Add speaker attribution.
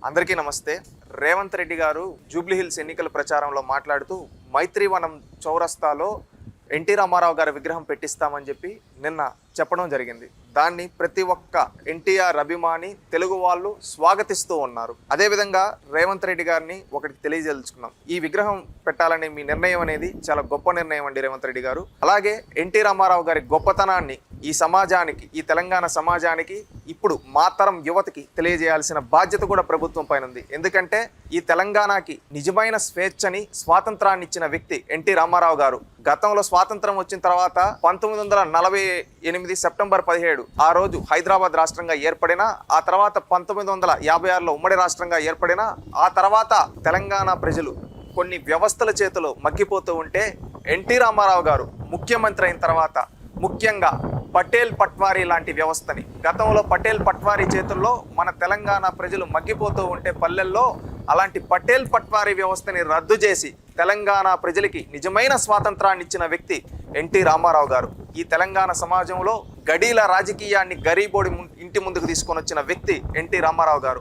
Speaker 1: అందరికీ నమస్తే. రేవంత్ రెడ్డి గారు జూబ్లీహిల్స్ ఎన్నికల ప్రచారంలో మాట్లాడుతూ మైత్రివనం చౌరస్తాలో ఎన్టీ రామారావు గారి విగ్రహం పెట్టిస్తామని చెప్పి నిన్న చెప్పడం జరిగింది. దాన్ని ప్రతి ఒక్క ఎన్టీఆర్ అభిమాని తెలుగు వాళ్ళు స్వాగతిస్తూ ఉన్నారు. అదేవిధంగా రేవంత్ రెడ్డి గారిని ఒకటి తెలియజేసుకున్నాం. ఈ విగ్రహం పెట్టాలనే మీ నిర్ణయం అనేది చాలా గొప్ప నిర్ణయం అండి రేవంత్ రెడ్డి గారు. అలాగే ఎన్టీ రామారావు గారి గొప్పతనాన్ని ఈ సమాజానికి, ఈ తెలంగాణ సమాజానికి, ఇప్పుడు మాతరం యువతకి తెలియజేయాల్సిన బాధ్యత కూడా ప్రభుత్వం పైన ఉంది. ఎందుకంటే ఈ తెలంగాణకి నిజమైన స్వేచ్ఛని, స్వాతంత్రాన్ని ఇచ్చిన వ్యక్తి ఎన్టీ రామారావు గారు. గతంలో స్వాతంత్రం వచ్చిన తర్వాత 1948 సెప్టెంబర్ 17 ఆ రోజు హైదరాబాద్ రాష్ట్రంగా ఏర్పడిన, ఆ తర్వాత 1956లో ఉమ్మడి రాష్ట్రంగా ఏర్పడిన, ఆ తర్వాత తెలంగాణ ప్రజలు కొన్ని వ్యవస్థల చేతిలో మగ్గిపోతూ ఉంటే ఎన్టీ రామారావు గారు ముఖ్యమంత్రి అయిన తర్వాత ముఖ్యంగా పటేల్ పట్వారీ లాంటి వ్యవస్థని, గతంలో పటేల్ పట్వారీ చేతుల్లో మన తెలంగాణ ప్రజలు మగ్గిపోతూ ఉంటే పల్లెల్లో, అలాంటి పటేల్ పట్వారీ వ్యవస్థని రద్దు చేసి తెలంగాణ ప్రజలకి నిజమైన స్వాతంత్రాన్ని ఇచ్చిన వ్యక్తి ఎన్టీ రామారావు గారు. ఈ తెలంగాణ సమాజంలో గడీల రాజకీయాన్ని గరీబోడి ఇంటి ముందుకు తీసుకొని వచ్చిన వ్యక్తి ఎన్టీ రామారావు గారు.